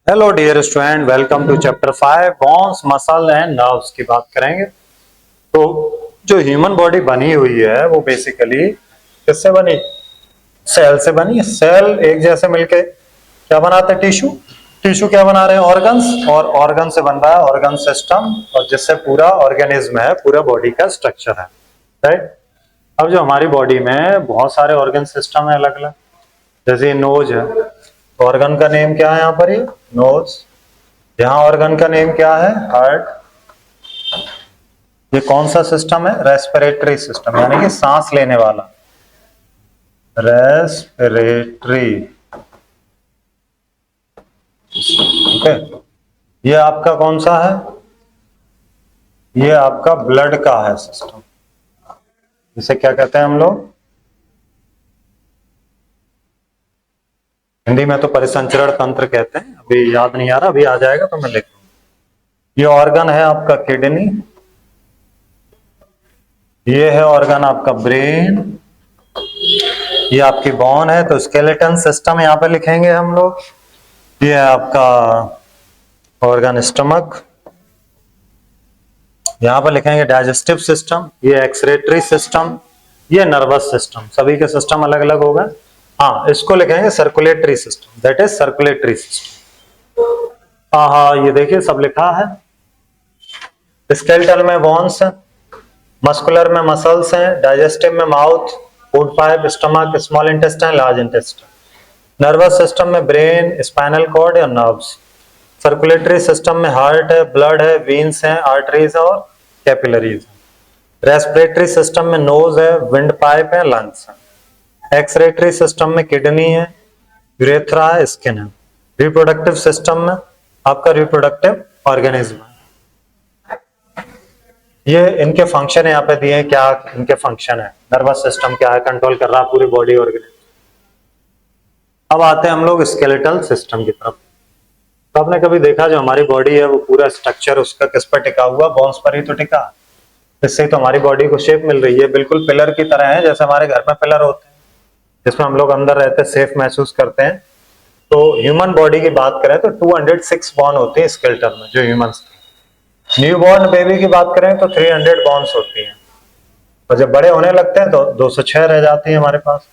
Hello dear student, welcome to chapter 5 bones muscle and nerves की बात करेंगे। तो जो ह्यूमन बॉडी बनी हुई है वो बेसिकली किससे बनी? सेल से बनी। सेल एक जैसे मिलके क्या बनाते हैं? टिश्यू। टिश्यू क्या बना रहे हैं? ऑर्गन्स। और ऑर्गन से बन रहा है ऑर्गन सिस्टम, और जिससे पूरा ऑर्गेनिज्म है, पूरा बॉडी का स्ट्रक्चर है। राइट। अब जो हमारी बॉडी में बहुत सारे ऑर्गन सिस्टम है अलग अलग, जैसे नोज है, ऑर्गन का नेम क्या है यहाँ पर? ये नोज। यहाँ ऑर्गन का नेम क्या है? हार्ट। ये कौन सा सिस्टम है? रेस्पिरेटरी सिस्टम, यानी कि सांस लेने वाला। रेस्पिरेटरी। ओके। ये आपका कौन सा है? ये आपका ब्लड का है सिस्टम। इसे क्या कहते हैं हम लोग? हिंदी में तो परिसंचरण तंत्र कहते हैं, अभी याद नहीं आ रहा, अभी आ जाएगा तो मैं लिख लूंगा। ये ऑर्गन है आपका किडनी। ये है ऑर्गन आपका ब्रेन। ये आपकी बोन है, तो स्केलेटन सिस्टम यहां पे लिखेंगे हम लोग। ये है आपका ऑर्गन स्टमक। यहां पर लिखेंगे डाइजेस्टिव सिस्टम। ये एक्सक्रीटरी सिस्टम। ये नर्वस सिस्टम। सभी के सिस्टम अलग अलग हो गए। हाँ, इसको लिखेंगे circulatory system, that is circulatory system. हाँ हाँ, ये देखिए सब लिखा है। स्केलेटल में बोन्स है, मस्कुलर में मसल्स हैं, डाइजेस्टिव में mouth, food pipe, stomach, small intestine, large intestine. Nervous system में ब्रेन, स्पाइनल कॉर्ड या नर्व्स। सर्कुलेटरी सिस्टम में हार्ट है, ब्लड है, वीन्स हैं, आर्टरीज और कैपिलरीज। रेस्पिरेटरी सिस्टम में नोज है, विंड पाइप है, लंग्स है। एक्सक्रीटरी सिस्टम में किडनी है, यूरेथ्रा है, स्किन है। रिप्रोडक्टिव सिस्टम में आपका रिप्रोडक्टिव ऑर्गेनिज्म है। ये इनके फंक्शन यहाँ पे दिए हैं, क्या इनके फंक्शन है। नर्वस सिस्टम क्या है? कंट्रोल कर रहा है पूरी बॉडी ऑर्गेनिज्म। अब आते हैं हम लोग स्केलेटल सिस्टम की तरफ। तो आपने कभी देखा जो हमारी बॉडी है वो पूरा स्ट्रक्चर उसका किस पर टिका हुआ? बोन्स पर ही तो टिका। इससे तो हमारी बॉडी को शेप मिल रही है, बिल्कुल पिलर की तरह है, जैसे हमारे घर में पिलर होते हैं जिसमें हम लोग अंदर रहते हैं, सेफ महसूस करते हैं। तो ह्यूमन बॉडी की बात करें तो 206 बोन होती है स्केलेटल में, जो ह्यूमंस। न्यू बॉर्न बेबी की बात करें तो 300 बोन्स होती हैं, और जब बड़े होने लगते हैं तो 206 रह जाती है हमारे पास।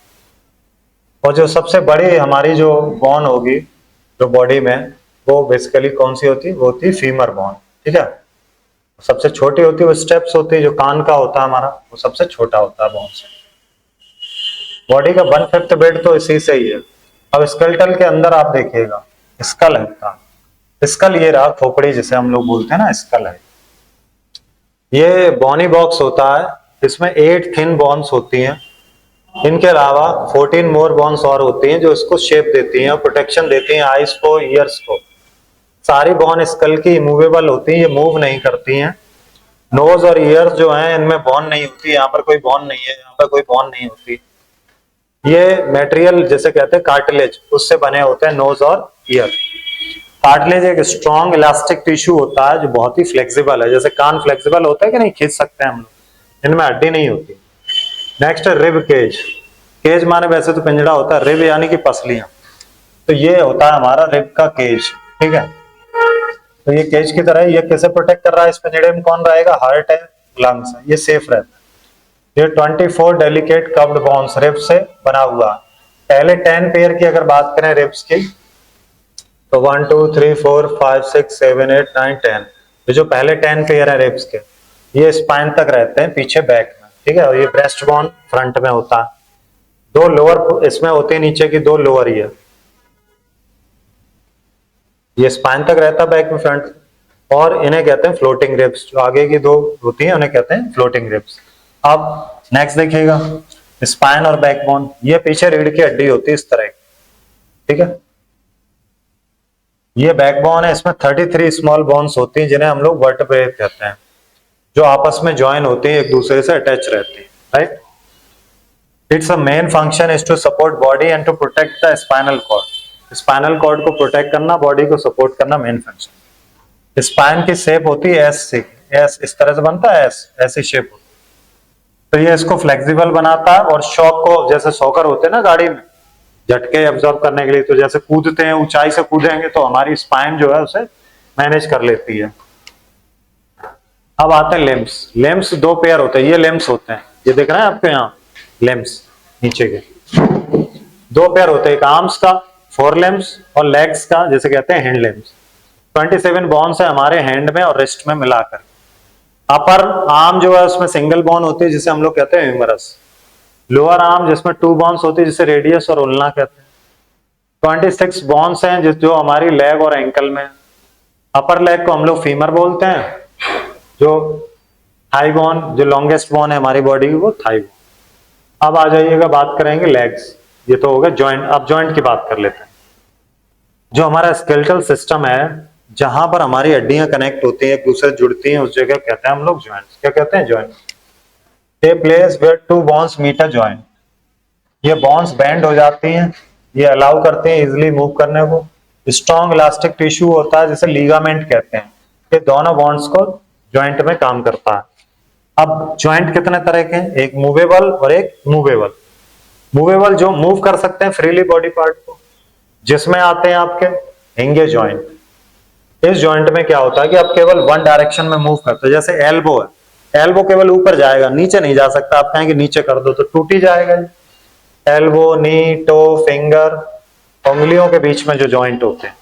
और जो सबसे बड़ी हमारी जो बोन होगी जो बॉडी में, वो बेसिकली कौन सी होती है? वो होती है फीमर बोन। ठीक है। सबसे छोटी होती है वो स्टेप्स होती है, जो कान का होता है हमारा, वो सबसे छोटा होता है बोन से। बॉडी का 1/5 वेट तो इसी से ही है। अब स्केलेटल के अंदर आप देखिएगा स्कल है का। स्कल ये रहा, खोपड़ी जिसे हम लोग बोलते हैं ना, स्कल है। ये बॉनी बॉक्स होता है, इसमें 8 थिन बॉन्स होती हैं। इनके अलावा 14 मोर बॉन्स और होती हैं जो इसको शेप देती हैं और प्रोटेक्शन देती हैं आईज को, ईयर्स को। सारी बॉन स्कल की मूवेबल होती हैं, ये मूव नहीं करती हैं। नोज और ईयर्स जो हैं इनमें बॉन नहीं होती, यहाँ पर कोई बॉन नहीं है, यहाँ पर कोई बॉन नहीं होती। ये मटेरियल जैसे कहते हैं कार्टिलेज, उससे बने होते हैं नोज और ईयर। कार्टिलेज एक स्ट्रॉन्ग इलास्टिक टिश्यू होता है जो बहुत ही फ्लेक्सिबल है, जैसे कान फ्लेक्सिबल होता है कि नहीं, खींच सकते हैं हम लोग, इनमें हड्डी नहीं होती। नेक्स्ट है रिब केज। केज माने वैसे तो पिंजड़ा होता है, रिब यानी कि पसलियां। तो ये होता है हमारा रिब का केज। ठीक है। तो ये केज की तरह है, ये कैसे प्रोटेक्ट कर रहा है? इस पिंजड़े में कौन रहेगा? हार्ट है, लंग्स है, ये सेफ रहता है। ये 24 डेलिकेट कव्ड बोन्स रिब से बना हुआ। पहले 10 पेयर की अगर बात करें रिब्स की, तो 1 2 3 4 5 6 7 8 9 10, ये जो पहले 10 पेयर है रिब्स के, ये स्पाइन तक रहते हैं, पीछे बैक में। ठीक है। और ये ब्रेस्ट बोन फ्रंट में होता है। 2 लोअर इसमें होते हैं, नीचे की 2 लोअर ईयर। ये स्पाइन तक रहता है, बैक में, फ्रंट। और इन्हें कहते हैं फ्लोटिंग रिब्स। जो आगे की 2 होती हैं उन्हें कहते हैं फ्लोटिंग रिब्स। अब नेक्स्ट देखिएगा, स्पाइन और बैकबोन। ये पीछे रीढ़ की हड्डी होती है इस तरह की। ठीक है। ये बैकबोन है, इसमें 33 स्मॉल बोन्स होती हैं जिन्हें हम लोग वर्टेब्रे कहते हैं, जो आपस में ज्वाइन होती हैं, एक दूसरे से अटैच रहती है। Right. It's a main function is to support body and to protect the spinal cord. Spinal cord को प्रोटेक्ट करना, बॉडी को सपोर्ट करना मेन फंक्शन। स्पाइन की शेप होती है एस से, एस इस तरह से बनता है, एस ऐसी शेप होती है। तो ये इसको फ्लेक्सिबल बनाता है और शॉक को, जैसे शॉकर होते हैं ना गाड़ी में, झटके एब्जॉर्ब करने के लिए। तो जैसे कूदते हैं, ऊंचाई से कूदेंगे तो हमारी स्पाइन जो है उसे मैनेज कर लेती है। अब आते हैं लिम्स। लिम्स दो पेयर होते हैं, ये लिम्स होते हैं, ये दिख रहा है आपको यहाँ लिम्स नीचे के दो पेयर होते हैं, एक आर्म्स का फोर लिम्स और लेग्स का जिसे कहते हैं हैंड लिम्स। 27 बोन्स है हमारे हैंड में और रिस्ट में मिलाकर। अपर आर्म जो है उसमें सिंगल बोन होती है जिसे हम लोग कहते हैं ह्यूमरस। लोअर आर्म जिसमें 2 बोन्स होती है जिसे रेडियस और उल्ना कहते हैं। 26 बोन्स हैं जो हमारी लेग और एंकल में। अपर लेग को हम लोग फीमर बोलते हैं, जो थाई बोन जो लॉन्गेस्ट बोन है हमारी बॉडी की वो थाई बोन। अब आ जाइएगा बात करेंगे लेग्स, ये तो हो गया जॉइंट। अब जॉइंट की बात कर लेते हैं। जो हमारा स्केलेटल सिस्टम है जहां पर हमारी हड्डियां कनेक्ट होती हैं, एक दूसरे जुड़ती हैं, उस जगह कहते हैं हम लोग जॉइंट्स। क्या कहते हैं? Joint. A place where 2 bones meet a joint. ये बोन्स बेंड हो जाती हैं, ये अलाउ करते हैं इजिली मूव करने को। स्ट्रॉन्ग इलास्टिक टिश्यू होता है जिसे लीगामेंट कहते हैं, ये दोनों बोन्स को जॉइंट में काम करता है। अब जॉइंट कितने तरह के हैं? एक मूवेबल और एक मूवेबल। मूवेबल जो मूव कर सकते हैं फ्रीली बॉडी पार्ट को, जिसमें आते हैं आपके हिंगे जॉइंट। इस जॉइंट में क्या होता है कि आप केवल वन डायरेक्शन में मूव करते हो। जैसे एल्बो है, एल्बो केवल ऊपर जाएगा, नीचे नहीं जा सकता। आप कहेंगे नीचे कर दो तो टूट ही जाएगा। एल्बो, नी, टो, फिंगर, उंगलियों के बीच में जो जॉइंट होते हैं,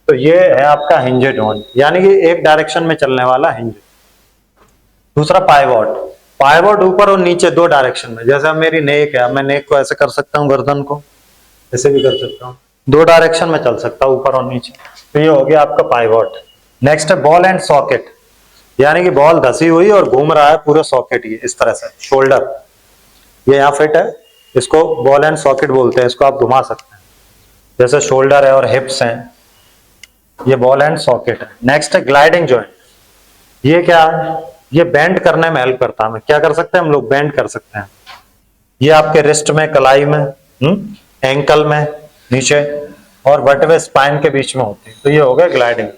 तो ये है आपका हिंजे जॉइंट, यानी कि एक डायरेक्शन में चलने वाला हिंज। दूसरा पाइवोट। पाइवोट ऊपर और नीचे दो डायरेक्शन में। जैसे अब मेरी नेक है, मैं नेक को ऐसे कर सकता हूँ, गर्दन को ऐसे भी कर सकता हूँ, दो डायरेक्शन में चल सकता हूँ, ऊपर और नीचे। तो ये हो गया आपका पाइवोट। नेक्स्ट है बॉल एंड सॉकेट, यानी कि बॉल धसी हुई और घूम रहा है पूरा सॉकेट, ये इस तरह से। शोल्डर ये यहाँ फिट है, इसको बॉल एंड सॉकेट बोलते हैं, इसको आप घुमा सकते हैं। जैसे शोल्डर है और हिप्स हैं, ये बॉल एंड सॉकेट है। नेक्स्ट है ग्लाइडिंग जॉइंट। ये क्या है? ये बेंड करने में हेल्प करता है। क्या कर सकते हैं हम लोग? बेंड कर सकते हैं। ये आपके रिस्ट में, कलाई में, एंकल में नीचे और वर्टेब्रल स्पाइन के बीच में होती है। तो ये हो गया ग्लाइडिंग।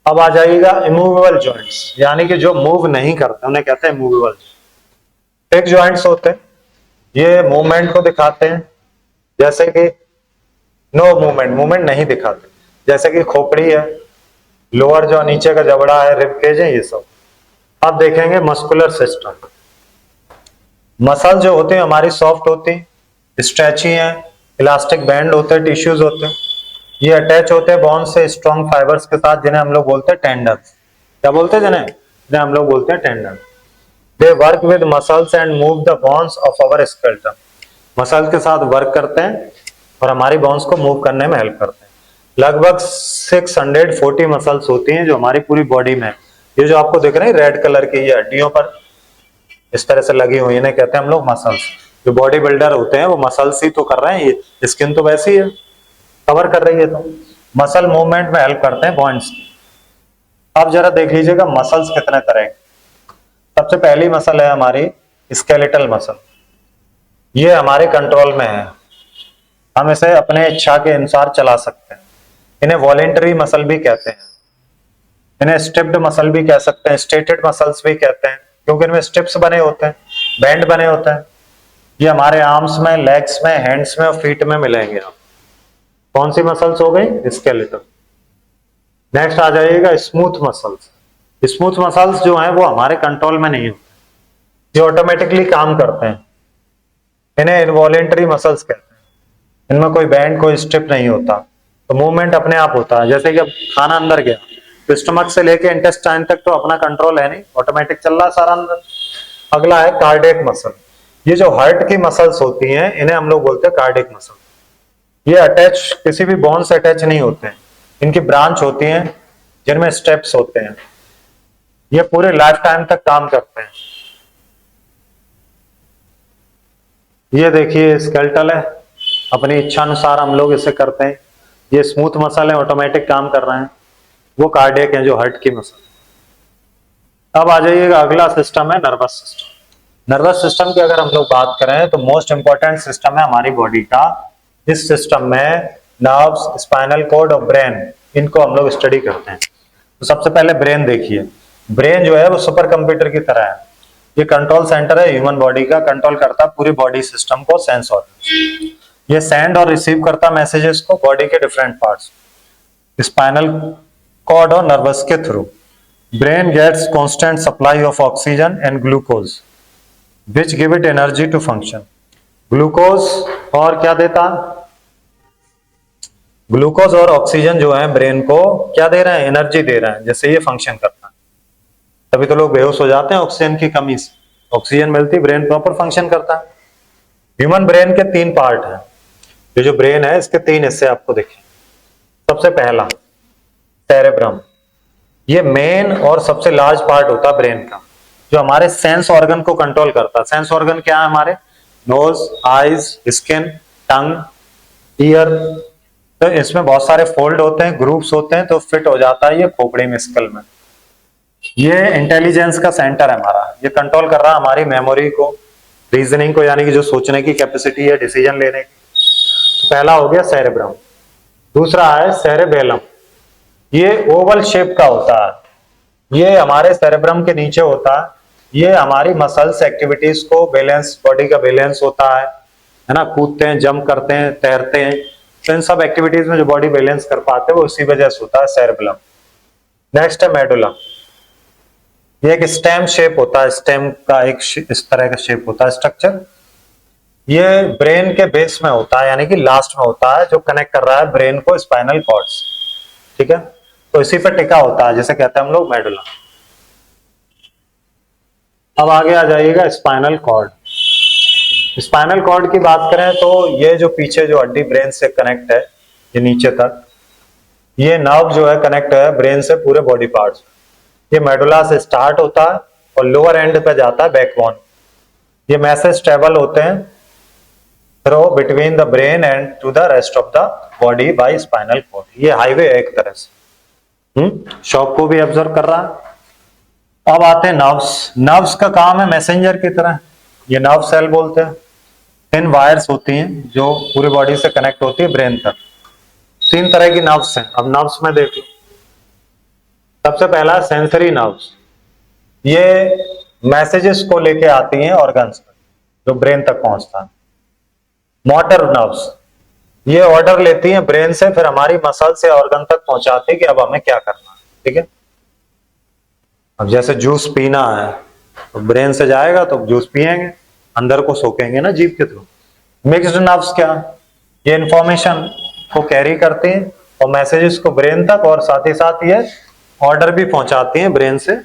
अब आ जाइएगा इमूवेबल जॉइंट्स, यानी कि जो मूव नहीं करते उन्हें कहते हैं मूवेबल। फिक्स जॉइंट्स होते हैं, ये मूवमेंट को दिखाते हैं, जैसे कि नो मूवमेंट, मूवमेंट नहीं दिखाते। जैसे कि खोपड़ी है, लोअर जो नीचे का जबड़ा है, रिबकेज है, ये सब। अब देखेंगे मस्कुलर सिस्टम। मसल जो होते हैं हमारी सॉफ्ट होती है, स्ट्रेची है, इलास्टिक बैंड होते हैं, टिश्यूज होते हैं। ये अटैच होते हैं बोन से स्ट्रॉन्ग फाइबर्स के साथ, जिन्हें हम लोग बोलते हैं टेंडन्स। क्या बोलते हैं? जिन्हें हम लोग बोलते हैं tendon. They work with muscles and move the bones of our skeleton. Muscle के साथ वर्क करते हैं और हमारी बोन्स को मूव करने में हेल्प करते हैं। लगभग 640 मसल्स होती हैं जो हमारी पूरी बॉडी में। ये जो आपको दिख रहे हैं रेड कलर की, ये हड्डियों पर इस तरह से लगी हुई, इन्हें कहते हैं हम लोग मसल्स। जो बॉडी बिल्डर होते हैं वो मसल्स ही तो कर रहे हैं, ये स्किन तो वैसी है, कवर कर रही है। तो मसल मूवमेंट में हेल्प करते हैं बॉन्ड्स। अब जरा देख लीजिएगा मसल्स कितने तरह के। सबसे पहली मसल है हमारी स्केलेटल मसल। ये हमारे कंट्रोल में है, हम इसे अपने इच्छा के अनुसार चला सकते हैं। इन्हें वॉलेंटरी मसल भी कहते हैं, इन्हें स्ट्रिप्ड मसल भी कह सकते हैं, स्ट्रेटेड मसल्स भी कहते हैं, क्योंकि इनमें स्ट्रिप्स बने होते हैं, बैंड बने होते हैं। ये हमारे आर्म्स में, लेग्स में, हैंड्स में और फीट में मिलेंगे। आप कौन सी मसल्स हो गई? स्केलेटल। नेक्स्ट आ जाइएगा स्मूथ मसल्स। स्मूथ मसल्स जो हैं वो हमारे कंट्रोल में नहीं होते, ये ऑटोमेटिकली काम करते हैं। इन्हें इनवॉलेंटरी मसल्स कहते हैं, इनमें कोई बैंड, कोई स्ट्रिप नहीं होता, तो मूवमेंट अपने आप होता है। जैसे कि अब खाना अंदर गया तो स्टमक से लेके इंटेस्टाइन तक तो अपना कंट्रोल है नहीं, ऑटोमेटिक चल रहा सारा अंदर। अगला है कार्डियक मसल। ये जो हार्ट की मसल्स होती हैं इन्हें हम लोग बोलते हैं कार्डियक मसल। ये अटैच किसी भी बोन से अटैच नहीं होते हैं, इनकी ब्रांच होती हैं जिनमें स्टेप्स होते हैं। ये पूरे लाइफ टाइम तक काम करते हैं। ये देखिए स्केलेटल है, अपनी इच्छा अनुसार हम लोग इसे करते हैं। ये स्मूथ मसल है, ऑटोमेटिक काम कर रहे हैं। वो कार्डियक है जो हार्ट की मसल। अब आ जाइएगा अगला सिस्टम है नर्वस सिस्टम। नर्वस सिस्टम की अगर हम लोग बात करें तो मोस्ट इंपॉर्टेंट सिस्टम है हमारी बॉडी का। इस सिस्टम में नर्व्स, स्पाइनल कॉर्ड और ब्रेन, इनको हम लोग स्टडी करते हैं। तो सबसे पहले ब्रेन देखिए। ब्रेन जो है वो सुपर कंप्यूटर की तरह है, ये कंट्रोल सेंटर है ह्यूमन बॉडी का, कंट्रोल करता है पूरी बॉडी सिस्टम को, सेंस ऑर्गन। ये सेंड और रिसीव करता मैसेजेस को बॉडी के डिफरेंट पार्ट्स, स्पाइनल कॉर्ड और नर्वस के through. Brain gets constant supply of oxygen and glucose which give it energy to function. Glucose और क्या देता, ग्लूकोज और ऑक्सीजन जो है ब्रेन को क्या दे रहे हैं, एनर्जी दे रहे हैं, जैसे ये फंक्शन करता है। तभी तो लोग बेहोश हो जाते हैं ऑक्सीजन की कमी से, ऑक्सीजन मिलती ब्रेन प्रॉपर फंक्शन करता है। ह्यूमन ब्रेन के 3 पार्ट हैं। ये जो ब्रेन है इसके 3 हिस्से आपको दिखे। सबसे पहला सेरेब्रम, ये मेन और सबसे लार्ज पार्ट होता है ब्रेन का, जो हमारे सेंस ऑर्गन को कंट्रोल करता है। सेंस ऑर्गन क्या है हमारे, नोज, आईज, स्किन, टंग, ईयर। तो इसमें बहुत सारे फोल्ड होते हैं, ग्रुप्स होते हैं, तो फिट हो जाता है ये खोपड़ी में, स्कल में। ये इंटेलिजेंस का सेंटर है हमारा, ये कंट्रोल कर रहा है हमारी मेमोरी को, रीजनिंग को, यानी कि जो सोचने की कैपेसिटी है, डिसीजन लेने की। पहला हो गया सेरेब्रम। दूसरा है सेरेबेलम, ये ओवल शेप का होता है, ये हमारे सेरेब्रम के नीचे होता है। ये हमारी मसल्स एक्टिविटीज को बैलेंस, बॉडी का बैलेंस होता है ना, कूदते हैं, जंप करते हैं, तैरते हैं, तो इन सब एक्टिविटीज में जो बॉडी बैलेंस कर पाते हैं वो उसी वजह से होता है सेरेबेलम। नेक्स्ट है मेडुला, ये एक स्टेम शेप होता है, स्टेम का एक इस तरह का शेप होता है स्ट्रक्चर। ये ब्रेन के बेस में होता है, यानी कि लास्ट में होता है, जो कनेक्ट कर रहा है ब्रेन को स्पाइनल कॉर्ड से, ठीक है। तो इसी पर टिका होता है, जैसे कहते हैं हम लोग मेडुला। अब आगे आ जाइएगा स्पाइनल कॉर्ड। स्पाइनल कॉर्ड की बात करें तो ये जो पीछे जो हड्डी ब्रेन से कनेक्ट है, ये नीचे तक, ये नर्व जो है कनेक्ट है ब्रेन से पूरे बॉडी पार्ट्स। ये मेडुला से स्टार्ट होता है और लोअर एंड पे जाता है बैकबोन। ये मैसेज ट्रेवल होते हैं through between the brain and to the rest of the body by spinal cord. ये हाईवे है एक तरह से, शॉक को भी ऑब्जर्व कर रहा है। अब आते हैं नर्व्स। नर्व्स का काम है मैसेंजर की तरह, ये नर्व सेल बोलते हैं। थिन वायर्स होती हैं जो पूरी बॉडी से कनेक्ट होती है ब्रेन तक। 3 तरह की नर्व्स हैं। अब नर्व्स में देख लो, सबसे पहला सेंसरी नर्व्स, ये मैसेजेस को लेके आती हैं ऑर्गन्स तक, जो ब्रेन तक पहुंचता है। मोटर नर्व्स, ये ऑर्डर लेती हैं ब्रेन से, फिर हमारी मसल से ऑर्गन तक पहुंचाती है कि अब हमें क्या करना है, ठीक है। अब जैसे जूस पीना है तो ब्रेन से जाएगा तो जूस पिएंगे, अंदर को सोखेंगे ना जीभ के थ्रू। मिक्स्ड नर्व्स क्या, ये इंफॉर्मेशन को कैरी करती हैं और मैसेजेस को ब्रेन तक, और साथ ही साथ ये ऑर्डर भी पहुंचाती हैं ब्रेन से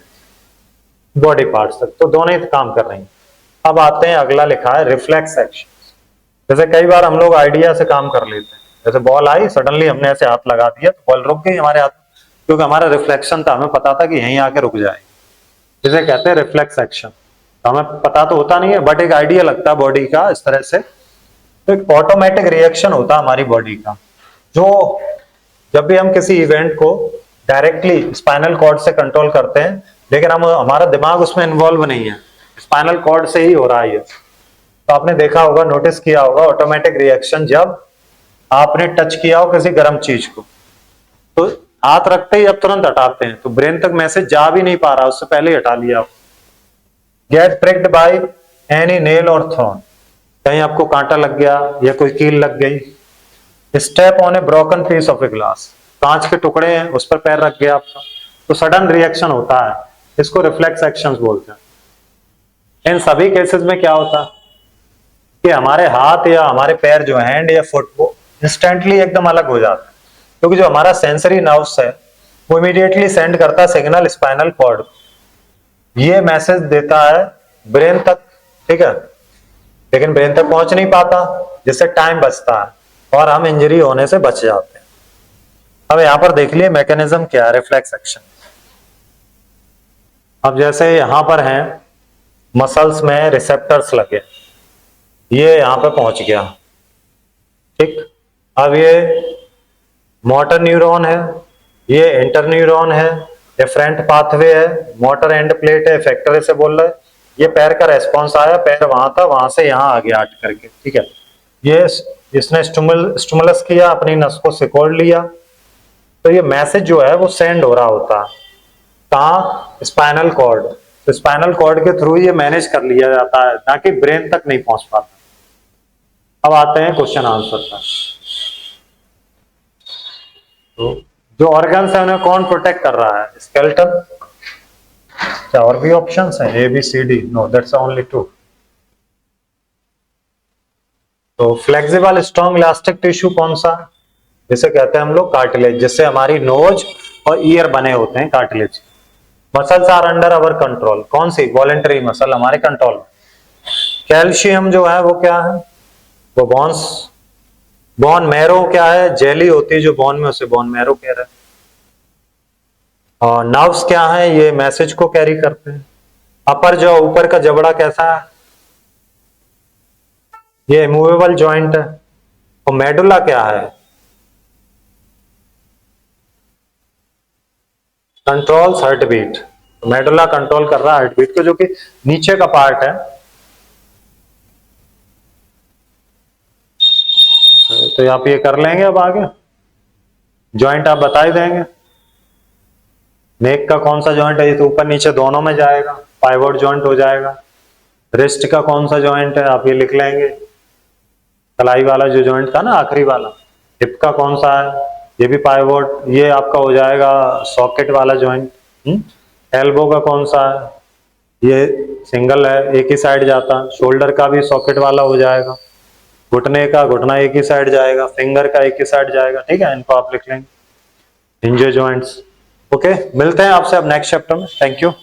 बॉडी पार्ट्स तक। तो दोनों ही काम कर रही हैं। अब आते हैं, अगला लिखा है रिफ्लेक्स एक्शन। जैसे कई बार हम लोग आइडिया से काम कर लेते हैं, जैसे बॉल आई, सडनली हमने ऐसे हाथ लगा दिया तो बॉल रुक गई हमारे हाथ, क्योंकि हमारा रिफ्लेक्शन था, हमें पता था कि यहीं आके रुक जाएगी, जिसे कहते हैं रिफ्लेक्स एक्शन। तो हमें पता तो होता नहीं है, बट एक आइडिया लगता है बॉडी का इस तरह से, तो एक ऑटोमेटिक रिएक्शन होता है हमारी बॉडी का, जो जब भी हम किसी इवेंट को डायरेक्टली स्पाइनल कॉर्ड से कंट्रोल करते हैं, लेकिन हम हमारा दिमाग उसमें इन्वॉल्व नहीं है, स्पाइनल कॉर्ड से ही हो रहा है। तो आपने देखा होगा, नोटिस किया होगा, ऑटोमेटिक रिएक्शन जब आपने टच किया हो किसी गर्म चीज को, तो हाथ रखते ही अब तुरंत हटाते हैं, तो ब्रेन तक मैसेज जा भी नहीं पा रहा, उससे पहले ही हटा लिया। गेट प्रिक्ड बाय एनी नेल और थॉर्न, कहीं आपको कांटा लग गया या कोई कील लग गई। Step on a broken piece of a glass, कांच के टुकड़े हैं उस पर पैर रख गया आपका, तो सडन रिएक्शन होता है, इसको रिफ्लेक्स एक्शंस बोलते हैं। इन सभी केसेस में क्या होता है कि हमारे हाथ या हमारे पैर जो हैंड या फुट, वो इंस्टेंटली एकदम अलग हो जाता है, क्योंकि जो हमारा सेंसरी नर्व्स है वो इमीडिएटली सेंड करता है सिग्नल स्पाइनल कॉर्ड, ये मैसेज देता है ब्रेन तक, ठीक है, लेकिन ब्रेन तक पहुंच नहीं पाता, जिससे टाइम बचता है और हम इंजरी होने से बच जाते हैं। अब यहां पर देख लिए मैकेनिज्म क्या है रिफ्लेक्स एक्शन। अब जैसे यहां पर हैं मसल्स में रिसेप्टर्स लगे, ये यहां पे पहुंच गया, ठीक। अब ये मोटर न्यूरॉन है, ये इंटरन्यूरॉन है, डिफरेंट पाथवे है, मोटर एंड प्लेट है, इफेक्टर से बोल रहे, ये पैर का रेस्पॉन्स आया, पैर वहां था, वहां से यहाँ आ गया हट करके, ठीक है। ये इसने स्टिमुलस किया, अपनी नस को सिकोड़ लिया, तो ये मैसेज जो है वो सेंड हो रहा होता है कहाँ, स्पाइनल कॉर्ड। तो स्पाइनल कॉर्ड के थ्रू ये मैनेज कर लिया जाता है, ताकि ब्रेन तक नहीं पहुंच पाता। अब आते हैं क्वेश्चन आंसर पर। तो जो ऑर्गन्स है उन्हें कौन प्रोटेक्ट कर रहा है? स्केलेटन। क्या और भी ऑप्शंस हैं? A B C D? No, that's only two. तो फ्लेक्सिबल स्ट्रॉन्ग इलास्टिक टिश्यू कौन सा? जिसे कहते हैं हम लोग कार्टिलेज, जिससे हमारी नोज और ईयर बने होते हैं, cartilage. Muscles are under our control, कौन सी? वॉलेंटरी मसल हमारे कंट्रोल में। कैल्शियम जो है वो क्या है? वो बोन्स। बोन मैरो क्या है? जेली होती है जो बोन में, उसे बोन मैरो कह रहे हैं। और नर्व्स क्या है? ये मैसेज को कैरी करते हैं। अपर जो ऊपर का जबड़ा कैसा है? ये मूवेबल जॉइंट है। और मेडुला क्या है? Controls heart beat. Medulla control कर रहा है हार्ट बीट को, जो कि नीचे का पार्ट है। तो आप ये कर लेंगे अब आगे। जॉइंट आप बता ही देंगे। नेक का कौन सा जॉइंट है? ये तो ऊपर नीचे दोनों में जाएगा, पाइवोट जॉइंट हो जाएगा। रिस्ट का कौन सा जॉइंट है? आप ये लिख लेंगे, कलाई वाला जो जॉइंट था ना, आखिरी वाला। हिप का कौन सा है? ये भी पाइवोट, ये आपका हो जाएगा सॉकेट वाला जॉइंट। एल्बो का कौन सा है? ये सिंगल है, एक ही साइड जाता। शोल्डर का भी सॉकेट वाला हो जाएगा। घुटने का, घुटना एक ही साइड जाएगा। फिंगर का एक ही साइड जाएगा। ठीक है, इनको आप लिख लेंगे। हिंजे जॉइंट्स। ओके, मिलते हैं आपसे अब नेक्स्ट चैप्टर में। Thank you.